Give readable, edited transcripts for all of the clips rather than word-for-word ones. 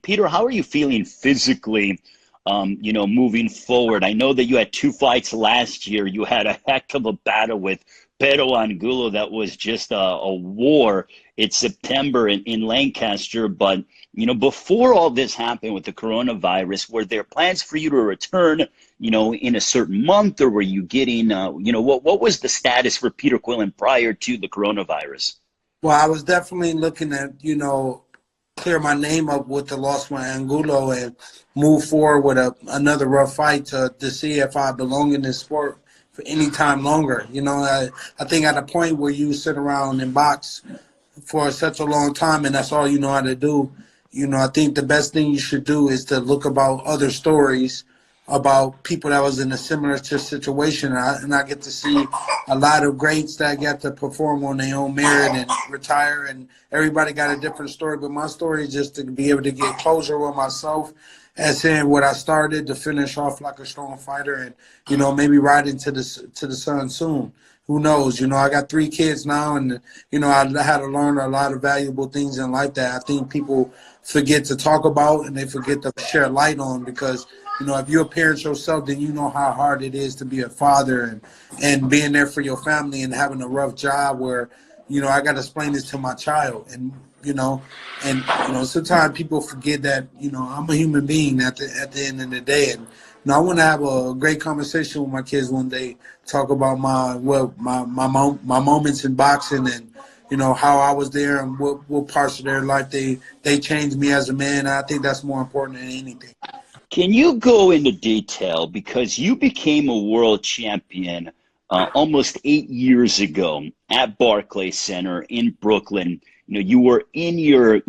Peter, how are you feeling physically, moving forward? I know that you had 2 fights last year. You had a heck of a battle with Pero Angulo that was just a war. It's September in Lancaster, but before all this happened with the coronavirus, were there plans for you to return, in a certain month, or were you getting, what was the status for Peter Quillin prior to the coronavirus? Well, I was definitely looking at, clear my name up with the loss with Angulo and move forward with another rough fight to see if I belong in this sport for any time longer. I think at a point where you sit around and box for such a long time and that's all you know how to do, I think the best thing you should do is to look about other stories about people that was in a similar situation. And I get to see a lot of greats that get to perform on their own merit and retire, and everybody got a different story. But my story is just to be able to get closure with myself, as in what I started, to finish off like a strong fighter and, maybe ride into the sun soon. Who knows? I got 3 kids now, and, I had to learn a lot of valuable things in life that I think people forget to talk about and they forget to share light on, because if you're a parent yourself, then you know how hard it is to be a father and being there for your family and having a rough job where, I got to explain this to my child. And, sometimes people forget that, I'm a human being at the end of the day. And, I want to have a great conversation with my kids one day, talk about my moments in boxing and, how I was there and what parts of their life they changed me as a man. I think that's more important than anything. Can you go into detail, because you became a world champion almost 8 years ago at Barclays Center in Brooklyn. You were in you're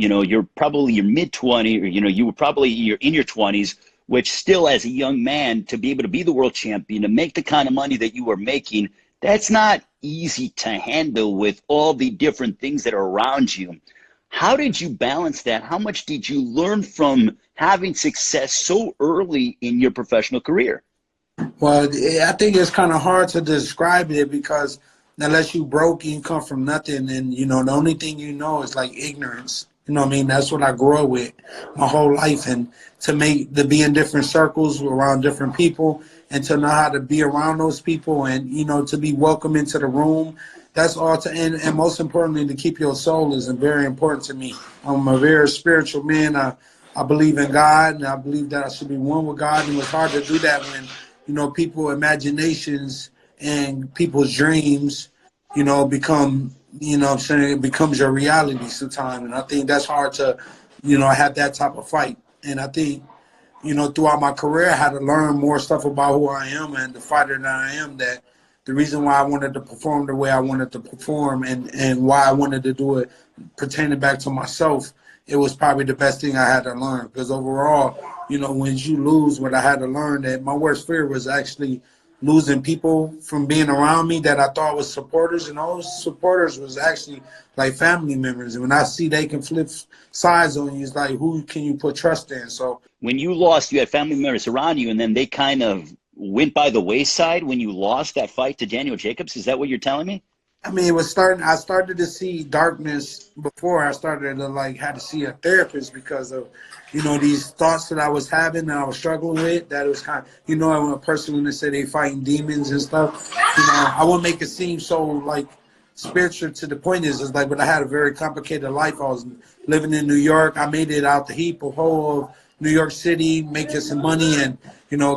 probably your mid-20s, or you were probably in your 20s, which still, as a young man, to be able to be the world champion, to make the kind of money that you were making, that's not easy to handle with all the different things that are around you. How did you balance that? How much did you learn from having success so early in your professional career? Well, I think it's kind of hard to describe it, because unless you broke, you come from nothing. And, the only thing is like ignorance. That's what I grew up with my whole life. And to be in different circles around different people and to know how to be around those people and, to be welcome into the room. That's all and most importantly, to keep your soul is very important to me. I'm a very spiritual man. I believe in God, and I believe that I should be one with God. And it's hard to do that when, people's imaginations and people's dreams, become, it becomes your reality sometimes. And I think that's hard to, have that type of fight. And I think, throughout my career, I had to learn more stuff about who I am and the fighter that I am, that the reason why I wanted to perform the way I wanted to perform and why I wanted to do it pertaining back to myself, it was probably the best thing I had to learn. Because overall, when you lose, what I had to learn, that my worst fear was actually losing people from being around me that I thought was supporters, and those supporters was actually like family members. And when I see they can flip sides on you, it's like, who can you put trust in? So when you lost, you had family members around you, and then they kind of went by the wayside when you lost that fight to Daniel Jacobs. Is that what you're telling me? I mean, I started to see darkness before I started to had to see a therapist, because of, these thoughts that I was having that I was struggling with, that it was kind of, when a person, when they say they fighting demons and stuff, I won't make it seem so spiritual. To the point is but I had a very complicated life. I was living in New York. I made it out the heap of whole of New York City, making some money, and,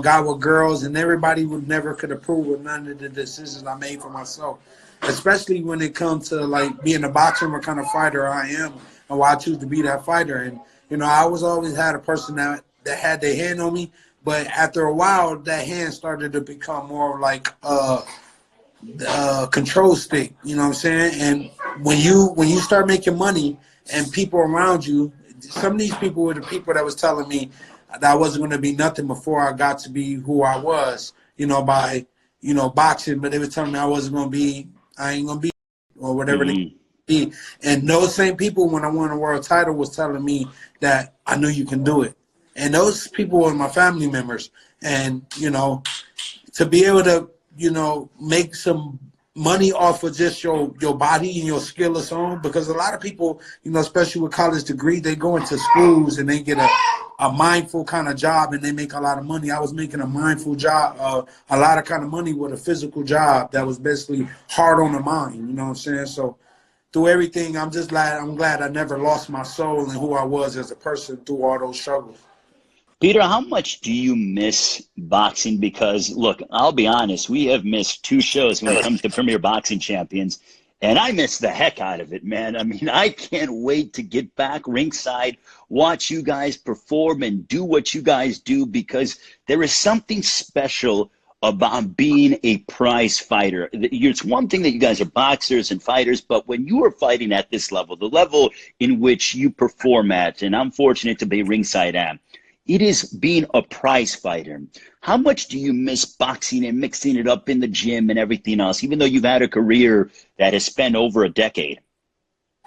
got with girls, and everybody never could approve of none of the decisions I made for myself. Especially when it comes to being a boxer, what kind of fighter I am and why I choose to be that fighter. And, I always had a person that had their hand on me, but after a while, that hand started to become more like a control stick, you know what I'm saying? And when you start making money and people around you, some of these people were the people that was telling me that I wasn't going to be nothing before I got to be who I was, by, boxing, but they were telling me I ain't going to be, or whatever they be. And those same people, when I won a world title, was telling me that I knew you can do it. And those people were my family members. And, to be able to, make some money off of just your body and your skill alone, because a lot of people, especially with college degrees, they go into schools and they get a mindful kind of job and they make a lot of money. I was making a mindful job, a lot of kind of money with a physical job that was basically hard on the mind, you know what I'm saying? So through everything, I'm glad I never lost my soul and who I was as a person through all those struggles. Peter, how much do you miss boxing? Because, look, I'll be honest, we have missed 2 shows when it comes to Premier Boxing Champions, and I miss the heck out of it, man. I mean, I can't wait to get back ringside, watch you guys perform and do what you guys do, because there is something special about being a prize fighter. It's one thing that you guys are boxers and fighters, but when you are fighting at this level, the level in which you perform at, and I'm fortunate to be ringside at, it is being a prize fighter. How much do you miss boxing and mixing it up in the gym and everything else, even though you've had a career that has spent over a decade?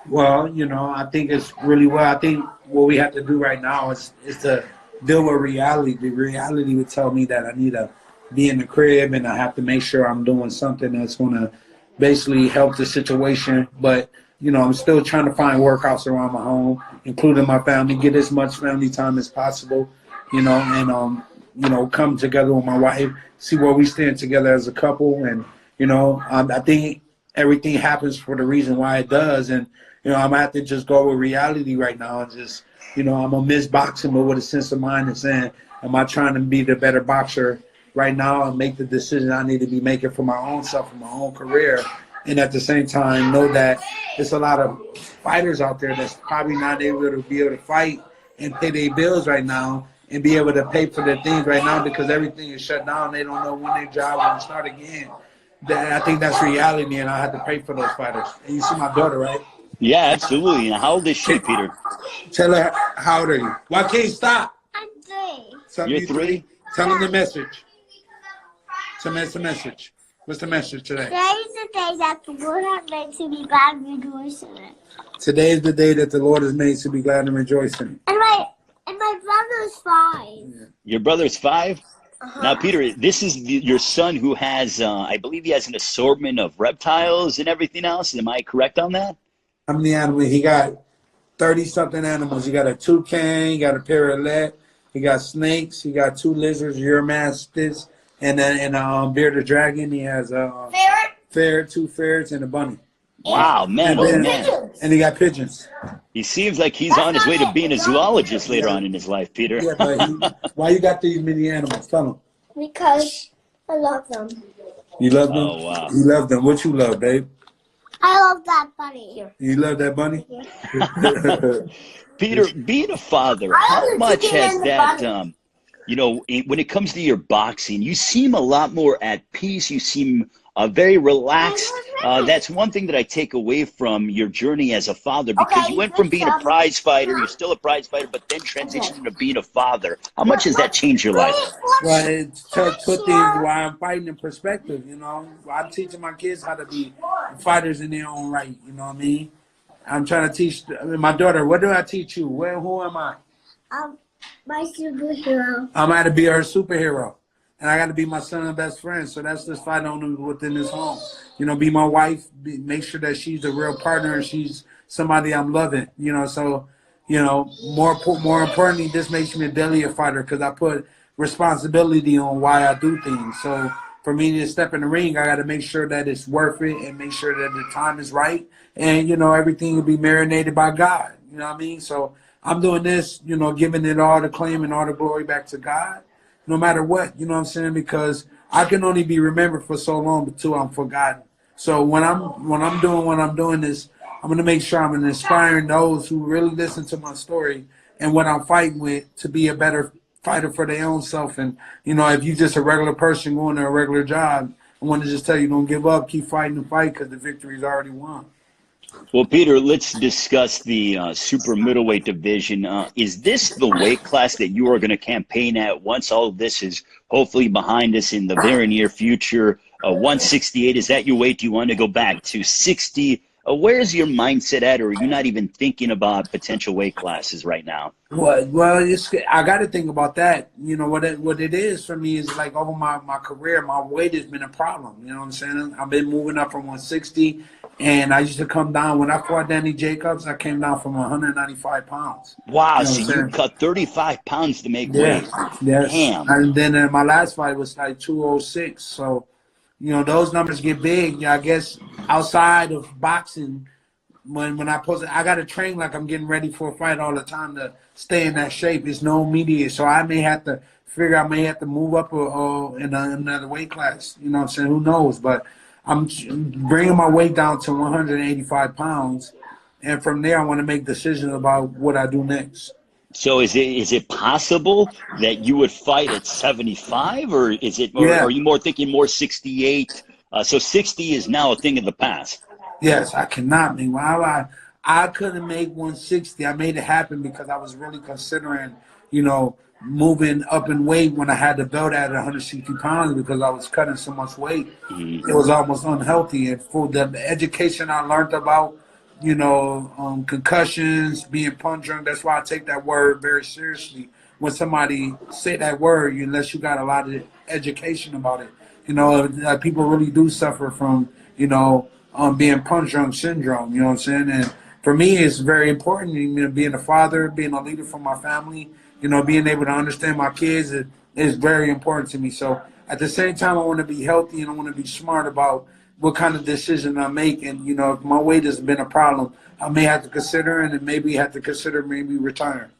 Well, I think it's really well. I think what we have to do right now is to deal with reality. The reality would tell me that I need to be in the crib and I have to make sure I'm doing something that's going to basically help the situation. But I'm still trying to find workouts around my home, including my family, get as much family time as possible, and, come together with my wife, see where we stand together as a couple. And, I think everything happens for the reason why it does. And, I'm going to have to just go with reality right now and just, I'm going to miss boxing, but with a sense of mind and saying, am I trying to be the better boxer right now and make the decision I need to be making for my own self and my own career? And at the same time, know that there's a lot of fighters out there that's probably not able to fight and pay their bills right now and be able to pay for their things right now because everything is shut down. They don't know when their job will start again. I think that's reality, and I have to pay for those fighters. And you see my daughter, right? Yeah, absolutely. And how old is she, Peter? Tell her, how old are you? Why can't you stop? I'm 3. Tell You're 3? Tell them the message. Tell me the message. What's the message today? Today is the day that the Lord has made to be glad and rejoice in it. Today is the day that the Lord has made to be glad and rejoice in it. And my brother's 5. Yeah. Your brother's 5? Uh-huh. Now, Peter, this is your son who has, I believe he has an assortment of reptiles and everything else. Am I correct on that? How many animals? He got 30-something animals. He got a toucan, he got a parrot, he got snakes, he got 2 lizards, Uromastyx, and bearded dragon. He has a ferret, 2 ferrets, and a bunny. Wow, man, and he got pigeons. He seems like he's on his way to being a zoologist later on in his life, Peter. Yeah, but why you got these many animals? Tell him. Because I love them. You love them? Oh, wow. You love them. What you love, babe? I love that bunny. You love that bunny? Yeah. Peter, being a father, how much has that, when it comes to your boxing, you seem a lot more at peace. You seem very relaxed. That's one thing that I take away from your journey as a father, because you went from being a prize fighter, you're still a prize fighter, but then transitioned into being a father. How much has that changed your life? Well, it's to put things why I'm fighting in perspective, I'm teaching my kids how to be fighters in their own right, you know what I mean? I'm trying to teach my daughter, what do I teach you? Who am I? My superhero. I'm going to be her superhero. And I got to be my son's best friend. So that's just fight on within this home. Be my wife, make sure that she's a real partner and she's somebody I'm loving. So, more importantly, this makes me a daily fighter because I put responsibility on why I do things. So for me to step in the ring, I got to make sure that it's worth it and make sure that the time is right. And, everything will be marinated by God. You know what I mean? So I'm doing this, giving it all the claim and all the glory back to God. No matter what, you know what I'm saying? Because I can only be remembered for so long until I'm forgotten. So when I'm doing this, I'm gonna make sure I'm inspiring those who really listen to my story and what I'm fighting with to be a better fighter for their own self. And if you're just a regular person going to a regular job, I want to just tell you, don't give up, keep fighting the fight because the victory's already won. Well, Peter, let's discuss the super middleweight division. Is this the weight class that you are going to campaign at once all of this is hopefully behind us in the very near future? 168, is that your weight? Do you want to go back to 60 Where's your mindset at, or are you not even thinking about potential weight classes right now? Well, I got to think about that. You know, what it is for me is like over my career, my weight has been a problem. You know what I'm saying? I've been moving up from 160, and I used to come down. When I fought Danny Jacobs, I came down from 195 pounds. Wow, You know so what I'm you saying? cut 35 pounds to make weight. Yeah, yes. Damn. And then my last fight was like 206. So, you know, those numbers get big. Yeah, I guess outside of boxing, when I post it, I got to train like I'm getting ready for a fight all the time to stay in that shape. It's no immediate. So I may have to figure I may have to move up in another weight class. You know what I'm saying? Who knows? But I'm bringing my weight down to 185 pounds. And from there, I want to make decisions about what I do next. So is it possible that you would fight at 75, or is it, or Yeah. are you more thinking more 68? So 60 is now a thing of the past. Yes, I cannot make. I couldn't make 160. I made it happen because I was really considering, you know, moving up in weight when I had the belt at 160 pounds because I was cutting so much weight. Mhm. It was almost unhealthy. And for the education I learned about, you know, concussions, being punch drunk, that's why I take that word very seriously. When somebody say that word, unless you got a lot of education about it, you know, people really do suffer from, you know, being punch drunk syndrome. You know what I'm saying? And for me, it's very important. You know, being a father, being a leader for my family, you know, being able to understand my kids is very important to me. So at the same time, I want to be healthy and I want to be smart about what kind of decision I make. And, you know, if my weight has been a problem, I may have to consider and then maybe have to consider maybe retiring.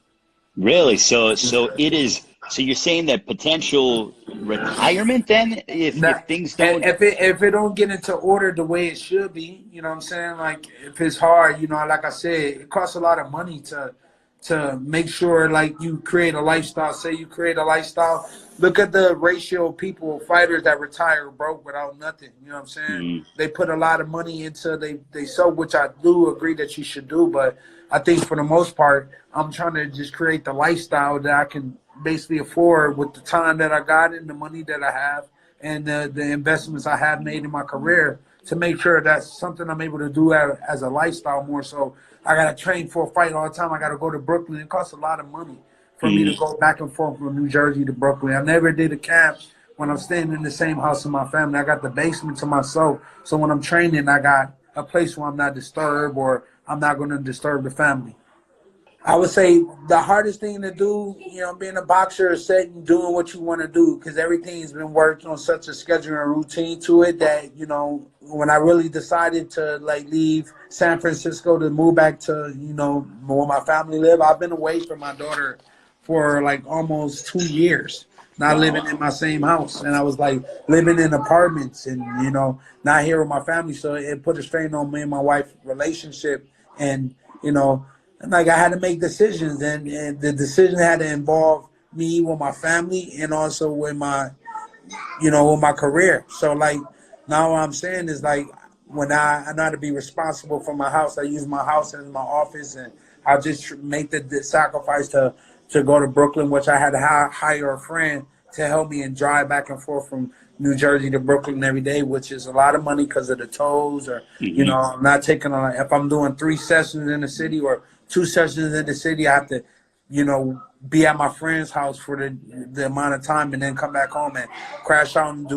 Really? So it is. So you're saying that potential retirement then, if That things don't. if it don't get into order the way it should be, you know what I'm saying? Like if it's hard, you know, like I said, it costs a lot of money to make sure like you create a lifestyle. Say you create a lifestyle. Look at the ratio of people, fighters that retire broke without nothing. You know what I'm saying? Mm, They put a lot of money into they sell, which I do agree that you should do, but I think for the most part, I'm trying to just create the lifestyle that I can basically afford with the time that I got and the money that I have and the investments I have made in my career to make sure that's something I'm able to do as a lifestyle more so. I got to train for a fight all the time. I got to go to Brooklyn. It costs a lot of money for me to mm. go back and forth from New Jersey to Brooklyn. I never did a camp when I'm staying in the same house with my family. I got the basement to myself. So when I'm training, I got a place where I'm not disturbed or I'm not going to disturb the family. I would say the hardest thing to do, you know, being a boxer is setting, doing what you want to do because everything's been worked on such a schedule and routine to it that, you know, when I really decided to like leave San Francisco to move back to, you know, where my family live, I've been away from my daughter for like almost 2 years, not living Wow. in my same house. And I was like living in apartments and, you know, not here with my family. So it put a strain on me and my wife's relationship and, you know, like I had to make decisions, and the decision had to involve me with my family and also with my, you know, with my career. So like now what I'm saying is like when I know how to be responsible for my house, I use my house as my office, and I just make the sacrifice to go to Brooklyn, which I had to hire a friend to help me and drive back and forth from New Jersey to Brooklyn every day, which is a lot of money because of the tolls or, you know, Hmm. I'm not taking on, if I'm doing 3 sessions in the city or 2 sessions in the city, I have to, you know, be at my friend's house for the amount of time and then come back home and crash out and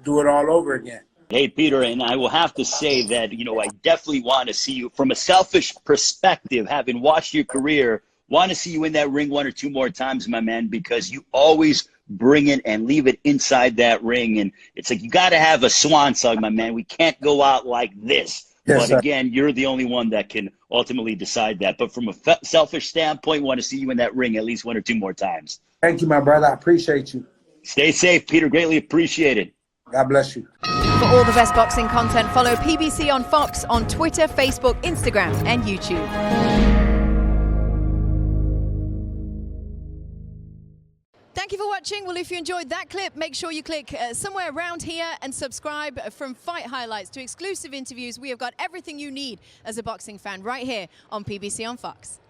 do it all over again. Hey, Peter, and I will have to say that, I definitely want to see you from a selfish perspective, having watched your career, want to see you in that ring 1 or 2 more times, my man, because you always bring it and leave it inside that ring. And it's like, you got to have a swan song, my man. We can't go out like this. Yes, But sir. again, you're the only one that can ultimately decide that. But from a selfish standpoint, want to see you in that ring at least 1 or 2 more times. Thank you, my brother. I appreciate you. Stay safe, Peter. Greatly appreciated. God bless you. For all the best boxing content, follow PBC on Fox on Twitter, Facebook, Instagram, and YouTube. Thank you for watching. Well, if you enjoyed that clip, make sure you click somewhere around here and subscribe. From fight highlights to exclusive interviews, we have got everything you need as a boxing fan right here on PBC on Fox.